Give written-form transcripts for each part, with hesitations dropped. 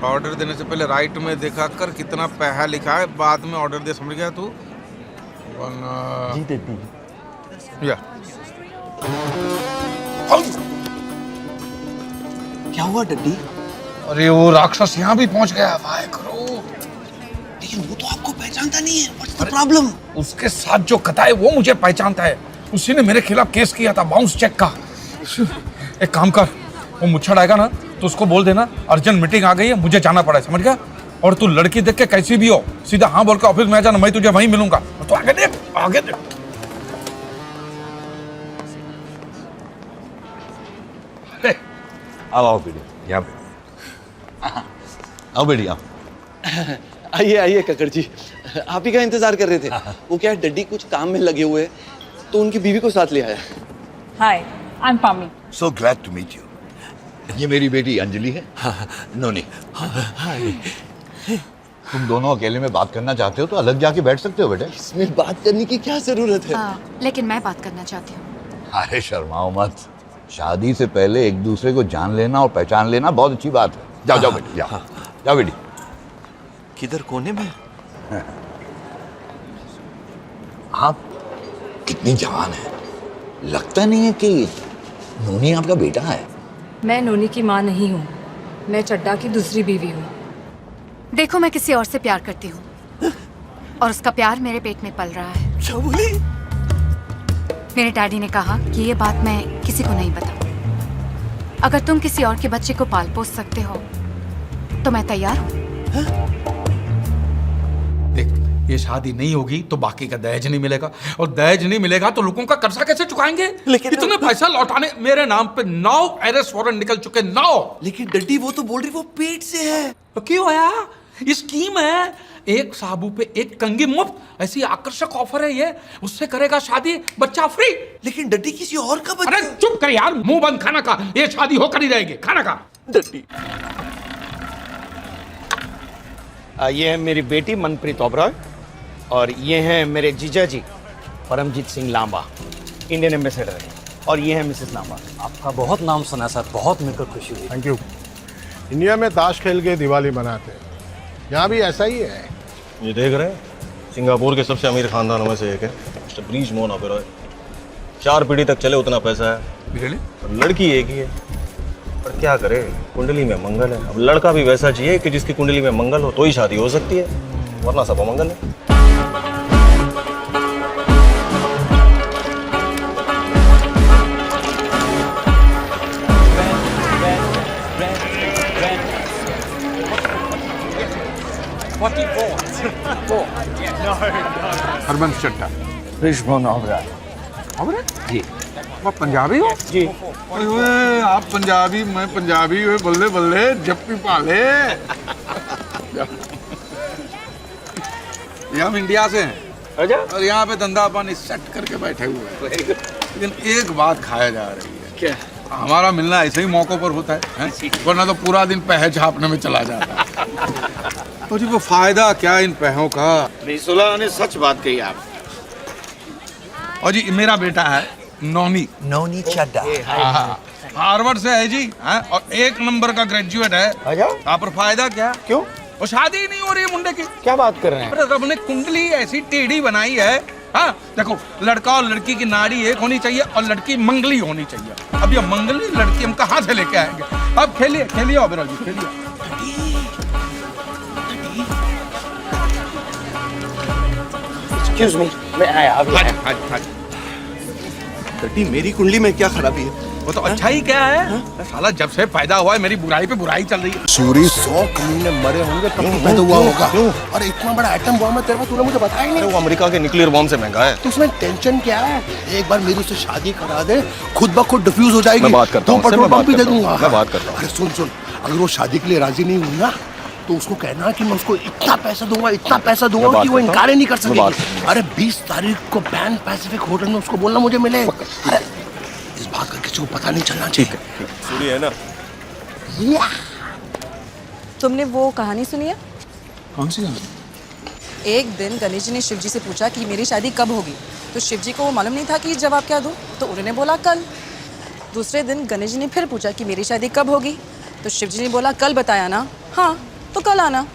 Order देने से पहले राइट में देखा कर कितना पैसा लिखा है, बाद में ऑर्डर दे, समझ गया तू? जी देती या क्या हुआ डड्डी? अरे वो राक्षस यहाँ भी पहुंच गया, वाह करो। लेकिन वो तो आपको पहचानता नहीं है। What's the problem? उसके साथ जो कथा है वो मुझे पहचानता है। उसी ने मेरे खिलाफ केस किया था बाउंस चेक का। एक काम कर, वो मुच्छड़ आएगा ना तो उसको बोल देना अर्जेंट मीटिंग आ गई है, मुझे जाना पड़ा है, समझ गया? और तू लड़की देख के कैसी भी हो सीधा हाँ बोल के ऑफिस में आ जाना, मैं तुझे वहीं मिलूंगा। तो आगे देख, आगे देख। आओ बेटी, यहाँ पे आओ बेटी, आओ। आइए आइए कक्कड़ जी, आप ही का इंतजार कर रहे थे। वो क्या है, डड्डी कुछ काम में लगे हुए हैं तो उनकी बीवी को साथ ले आया। Hi, I am Pami. So glad to meet you. ये मेरी बेटी अंजलि है। नोनी। तुम दोनों अकेले में बात करना चाहते हो तो अलग जाके बैठ सकते हो बेटे। इसमें बात करने की क्या जरूरत है? लेकिन मैं बात करना चाहती हूँ। अरे शर्माओ मत, शादी से पहले एक दूसरे को जान लेना और पहचान लेना बहुत अच्छी बात है। जाओ जाओ बेटी, जाओ जाओ बेटी। किधर, कोने में? आप कितनी जवान है, लगता नहीं है कि नोनी आपका बेटा है। मैं नोनी की माँ नहीं हूँ, मैं चड्डा की दूसरी बीवी हूँ। देखो, मैं किसी और से प्यार करती हूँ और उसका प्यार मेरे पेट में पल रहा है। क्या बोली? मेरे डैडी ने कहा कि ये बात मैं किसी को नहीं बताऊँ। अगर तुम किसी और के बच्चे को पाल पोस सकते हो तो मैं तैयार हूँ। देख, ये शादी नहीं होगी तो बाकी का दहेज नहीं मिलेगा, और दहेज नहीं मिलेगा तो लोगों का कर्जा कैसे चुकाएंगे? लेकिन इतने पैसा लौटाने मेरे नाम पे 9 अरेस्ट वारंट निकल चुके, 9। लेकिन डड्डी वो तो बोल रही वो पेट से है। तो क्यों आया? ये स्कीम है, एक साबू पे एक कंगी मुफ्त, ऐसी आकर्षक ऑफर है ये। उससे करेगा शादी, बच्चा फ्री। लेकिन डड्डी किसी और का बच्चा। अरे चुप कर यार, मुंह बंद, खाना खा। ये शादी होकर ही रहेगी, खाना खा। डड्डी, ये है मेरी बेटी मनप्रीत ओबरॉय और ये हैं मेरे जीजा जी परमजीत सिंह लांबा, इंडियन एम्बेसडर है, और ये है मिसेस लांबा। आपका बहुत नाम सुना सर, बहुत मिलकर खुशी हुई। Thank you. इंडिया में ताश खेल के दिवाली मनाते हैं, यहाँ भी ऐसा ही है। ये देख रहे हैं, सिंगापुर के सबसे अमीर खानदानों में से एक है, मिस्टर ब्रीज मोहन ओबेरॉय। 4 पीढ़ी तक चले उतना पैसा है। और लड़की एक ही है, पर क्या करे, कुंडली में मंगल है। अब लड़का भी वैसा चाहिए कि जिसकी कुंडली में मंगल हो तो ही शादी हो सकती है, वरना सब अमंगल है। हरबंस चड्ढा। ब्रीज मोहन ओबरॉय। जी, आप पंजाबी हो? जी। ओए, आप पंजाबी, मैं पंजाबी, हुए बल्ले बल्ले, जप्पी पाले। ये हम इंडिया से हैं और यहाँ पे धंधा पानी सेट करके बैठे हुए हैं। लेकिन एक बात खाया जा रही है। क्या? हमारा मिलना ऐसे ही मौकों पर होता है, वरना तो पूरा दिन पैसे छापने में चला जाता है। और जी वो फायदा क्या इन पैसों का? रिसुला ने सच बात कही आप। और जी मेरा बेटा है नोनी, नोनी चड्डा। हार्वर्ड से है जी, और 1 नंबर का ग्रेजुएट है। यहाँ पर फायदा क्या? क्यों? और शादी ही नहीं हो रही है मुंडे की। क्या बात कर रहे हैं? अरे रब ने कुंडली ऐसी टेढ़ी बनाई है। हाँ देखो, लड़का और लड़की की नाड़ी एक होनी चाहिए और लड़की मंगली होनी चाहिए। अब ये मंगली लड़की हम कहाँ से लेके आएंगे? अब खेलिए खेलिए ओबेरॉय जी, खेलिए। एक्सक्यूज मी, मैं आया। डड्डी मेरी कुंडली में क्या खराबी है? वो तो अच्छा ही क्या है, साला जब से पैदा हुआ है मेरी बुराई पे बुराई चल रही है। सूरी 100 कमीने मरे होंगे तब तो पैदा हुआ होगा। अरे इतना बड़ा एटम बॉम्ब है तेरे पास, तूने मुझे बताया ही नहीं। वो अमेरिका के न्यूक्लियर बॉम्ब से महंगा है। तो उसमें टेंशन क्या है? एक बार मेरी उससे शादी करा दे, खुद ब खुद डिफ्यूज हो जाएगी। मैं बात करता हूँ, पेट्रोल पंप भी दे दूंगा। मैं बात करता हूँ। अरे सुन, अगर वो शादी के लिए राजी नहीं हुई ना तो उसको कहना कि मैं उसको इतना पैसा दूंगा कि वो इनकार ही नहीं कर सकेगी। अरे 20 तारीख को पैन पैसिफिक होटल में उसको बोलना मुझे मिले। अरे इस बात का किसी को पता नहीं चलना चाहिए। सूरी है ना? तुमने वो कहानी सुनी है? कौन सी कहानी? एक दिन गणेश जी ने शिव जी से पूछा कि मेरी शादी कब होगी, तो शिव जी को वो मालूम नहीं था कि जवाब क्या दूं, तो उन्होंने बोला कल। दूसरे दिन गणेश जी ने फिर पूछा कि मेरी शादी कब होगी, तो शिव जी ने बोला कल बताया ना। हाँ, तो कल आना।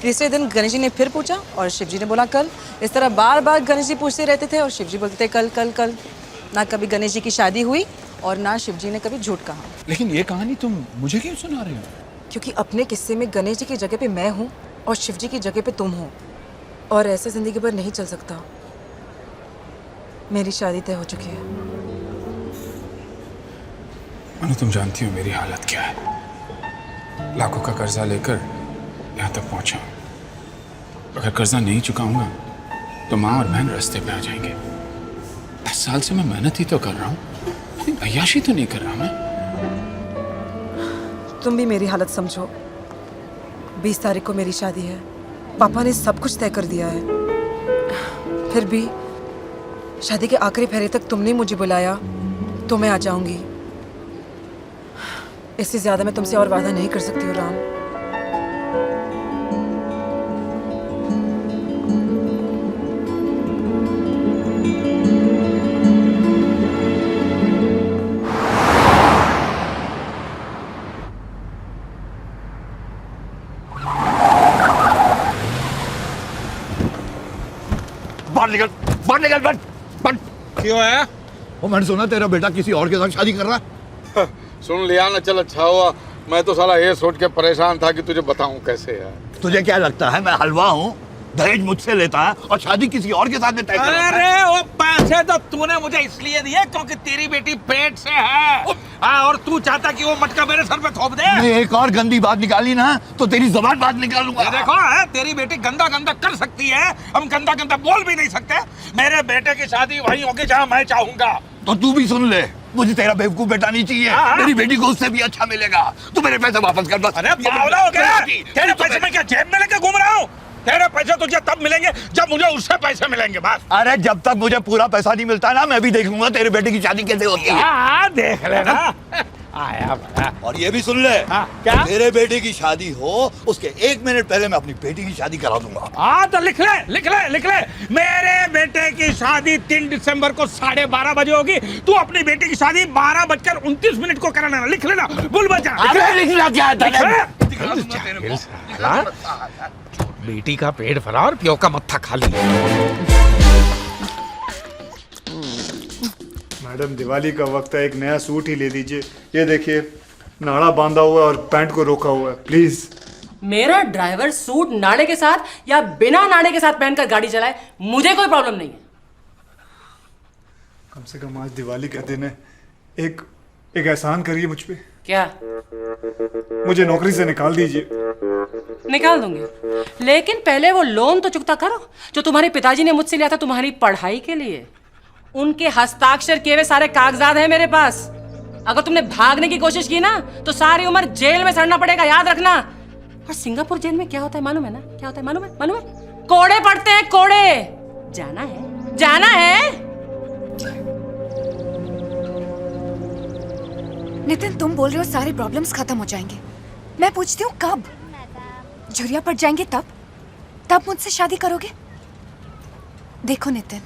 तीसरे दिन गणेश जी ने फिर पूछा और शिव जी ने बोला कल। इस तरह बार बार गणेश जी पूछते रहते थे और शिव जी बोलते थे कल कल कल। ना कभी गणेश जी की शादी हुई और ना शिव जी ने कभी झूठ कहा। लेकिन ये कहानी तुम मुझे क्यों सुना रही हो? क्योंकि अपने किस्से में गणेश जी की जगह पे मैं हूँ और शिव जी की जगह पे तुम हो, और ऐसे जिंदगी भर नहीं चल सकता। मेरी शादी तय हो चुकी है। मनु, तुम जानती हो मेरी हालत क्या है। लाखों का कर्जा लेकर यहाँ तक पहुंचा। अगर कर्जा नहीं चुकाऊंगा तो माँ और बहन रास्ते पे आ जाएंगे। 10 साल से मैं मेहनत ही तो कर रहा हूँ, अय्याशी तो नहीं कर रहा मैं। तुम भी मेरी हालत समझो। 20 तारीख को मेरी शादी है। पापा ने सब कुछ तय कर दिया है। फिर भी शादी के आखिरी फेरे तक तुमने मुझे बुलाया तो मैं आ जाऊंगी। इससे ज्यादा मैं तुमसे और वादा नहीं कर सकती हूँ राम। बाहर निकल, बाहर निकल, बंद बंद। क्यों है? वो मैंने सुना तेरा बेटा किसी और के साथ शादी कर रहा है। सुन लिया ना, चल अच्छा हुआ। मैं तो साला ये सोच के परेशान था कि तुझे बताऊं कैसे है। तुझे क्या लगता है मैं हलवा हूँ? दहेज मुझसे लेता है और शादी किसी और के साथ में तय कर रहा है। अरे वो पैसे तो तूने मुझे इसलिए दिए क्योंकि तेरी बेटी पेट से है। और तू चाहता कि वो मटका मेरे सर पे थोप दे। मैं एक और गंदी बात निकाली ना तो तेरी जुबान बात निकालूंगा। ये देखो है, तेरी बेटी गंदा गंदा कर सकती है, हम गंदा गंदा बोल भी नहीं सकते। मेरे बेटे की शादी वहीं होगी जहाँ मैं चाहूंगा। तो तू भी सुन ले, मुझे तेरा बेवकूफ बेटा नहीं चाहिए। मेरी बेटी को उससे भी अच्छा मिलेगा। तू मेरे पैसे वापस कर बस। अरे बावला हो गया? तेरे पैसे मैं क्या जेब में लेके घूम रहा हूँ? तेरे पैसे तुझे तब मिलेंगे जब मुझे उससे पैसे मिलेंगे बस। अरे जब तक मुझे पूरा पैसा नहीं मिलता ना मैं भी देख लूंगा तेरे बेटे की शादी कैसे होती है। हाँ देख लेना। आया बड़ा। और ये भी सुन ले, क्या? मेरे बेटे की शादी हो उसके 1 मिनट पहले मैं अपनी बेटी की शादी करा दूंगा। हाँ तो लिख ले लिख ले लिख ले। मेरे बेटे की शादी 3 दिसंबर को 12:30 बजे होगी। तू अपनी बेटी की शादी 12:29 को कराना। लिख लेना, भूल मत जा। लिखना क्या है? बेटी का पेट भरा और प्यो का मत्था खाली। मैडम दिवाली का वक्त है, एक नया सूट ही ले दीजिए। ये देखिए नाड़ा बांधा हुआ है और पैंट को रोका हुआ है, प्लीज। मेरा ड्राइवर सूट नाड़े के साथ या बिना नाड़े के साथ पहनकर गाड़ी चलाए, मुझे कोई प्रॉब्लम नहीं है। कम से कम आज दिवाली का दिन है, एक एहसान करिए मुझ पे। क्या? मुझे नौकरी से निकाल दीजिए। निकाल दूंगी, लेकिन पहले वो लोन तो चुकता करो जो तुम्हारे पिताजी ने मुझसे लिया था तुम्हारी पढ़ाई के लिए। उनके हस्ताक्षर किए हुए सारे कागजात हैं मेरे पास। अगर तुमने भागने की कोशिश की ना तो सारी उम्र जेल में सड़ना पड़ेगा, याद रखना। और सिंगापुर जेल में क्या होता है मालूम है ना? क्या होता है मालूम है? मालूम है? कोड़े पड़ते हैं, कोड़े। जाना है? जाना है? नितिन, तुम बोल रहे हो सारे प्रॉब्लम्स खत्म हो जाएंगे। मैं पूछती हूँ कब? झुरिया पड़ जाएंगे तब मुझसे शादी करोगे? देखो नितिन,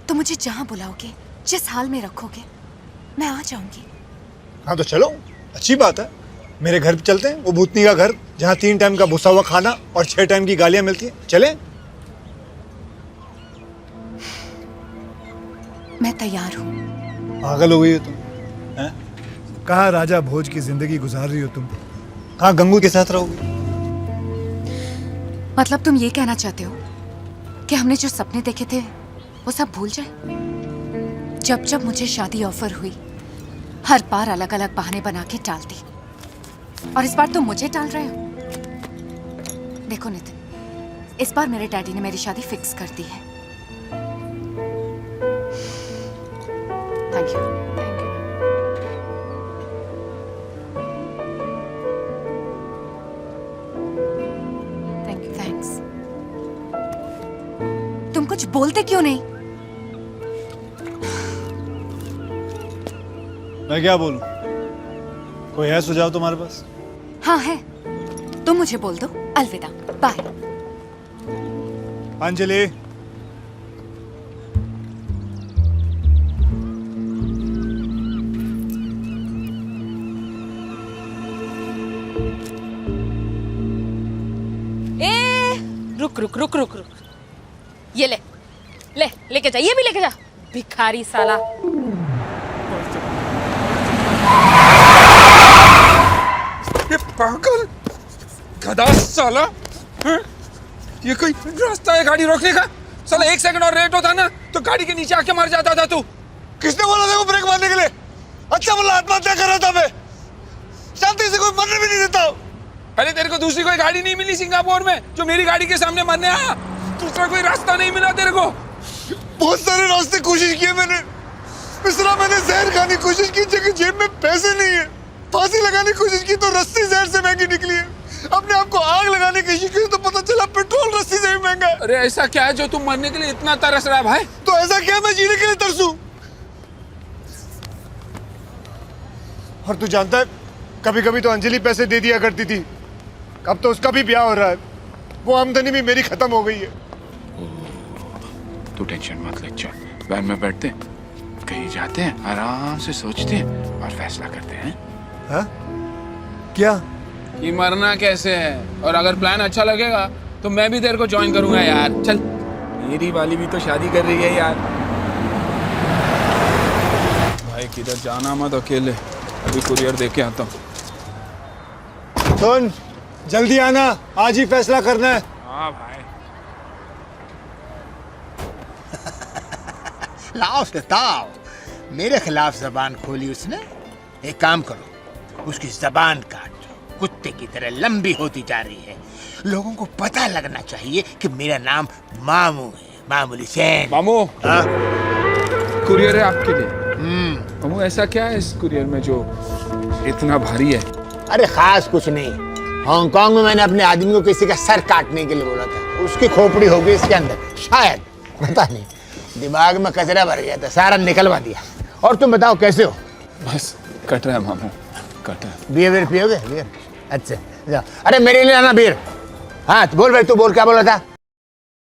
तुम मुझे जहाँ बुलाओगे, जिस हाल में रखोगे, मैं आ जाऊंगी। हाँ तो चलो, अच्छी बात है। मेरे घर पे चलते हैं, वो भूतनी का घर जहाँ 3 टाइम का भुसा हुआ खाना और 6 टाइम की गालियां मिलती हैं। चले? मैं तैयार हूँ। पागल हो गई हो तुम? कहाँ राजा भोज की जिंदगी गुजार रही हो तुम? कहाँ गंगू के साथ रहोगी? मतलब तुम ये कहना चाहते हो कि हमने जो सपने देखे थे वो सब भूल जाए? जब जब मुझे शादी ऑफर हुई, हर बार अलग अलग बहाने बना के टाल दी, और इस बार तुम मुझे टाल रहे हो। देखो नितिन, इस बार मेरे डैडी ने मेरी शादी फिक्स कर दी है। Thank you. तुम कुछ बोलते क्यों नहीं? मैं क्या बोलूं? कोई है सुझाव तुम्हारे पास? हाँ है, तुम मुझे बोल दो अलविदा, बाय। अंजलि, रुक रुक रुक रुक रुक, ये ले ले, लेके जा, ये भी लेके जा, भिखारी साला। ये पागल गधा साला, हैं? ये कोई रास्ता है गाड़ी रोकने का? साला 1 सेकंड और लेट होता ना तो गाड़ी के नीचे आके मर जाता था तू। किसने बोला था वो ब्रेक मारने के लिए? अच्छा बोला, आत्महत्या कर रहा था मैं, शांति से कोई मरने भी नहीं देता। अरे तेरे को दूसरी कोई गाड़ी नहीं मिली सिंगापुर में जो मेरी गाड़ी के सामने मरने आया? दूसरा कोई रास्ता नहीं मिला तेरे को? बहुत सारे रास्ते कोशिश किए मैंने, मिश्रा मैंने जहर खाने की कोशिश की, जबकि जेब में पैसे नहीं है। फांसी लगाने की कोशिश की तो रस्सी जहर से महंगी निकली है। अपने आप को आग लगाने की कोशिश की तो पता चला पेट्रोल रस्सी से भी महंगा है। अरे ऐसा क्या है जो तुम मरने के लिए इतना तरस रहा है भाई? तो ऐसा क्या मैं जीने के लिए तरसूं? और तू जानता है, कभी कभी तो अंजलि पैसे दे दिया करती थी, अब तो उसका भी ब्याह हो रहा है, वो आमदनी भी मेरी खत्म हो गई है। तू टेंशन मत ले, चल वैन में बैठते हैं, कहीं जाते हैं, आराम से सोचते हैं और फैसला करते हैं। हाँ? क्या? कि मरना कैसे है, और अगर प्लान अच्छा लगेगा तो मैं भी तेरे को ज्वाइन करूंगा यार। चल, मेरी वाली भी तो शादी कर रही है यार। भाई किधर जाना मत अकेले, अभी कुरियर दे के आता हूँ। सुन, जल्दी आना, आज ही फैसला करना है। हाँ भाई। लाओ सताओ, मेरे खिलाफ जबान खोली उसने। एक काम करो, उसकी जबान काट दो, कुत्ते की तरह लंबी होती जा रही है। लोगों को पता लगना चाहिए कि मेरा नाम मामू है, मामूली सैन। मामू, हाँ? कुरियर है आपके लिए। मामू ऐसा क्या है इस कुरियर में जो इतना भारी है? अरे खास कुछ नहीं, हांगकांग में मैंने अपने आदमी को किसी का सर काटने के लिए बोला था, उसकी खोपड़ी हो गई इसके अंदर, शायद, पता नहीं, दिमाग में कचरा भर गया था, सारा निकलवा दिया। और तुम बताओ कैसे हो? बस कट रहा है मामू, कट रहा है। बियर पियोगे? बियर? अच्छा जाओ। अरे मेरे लिए आना बियर। हाँ बोल भाई, तू बोल, क्या बोला था?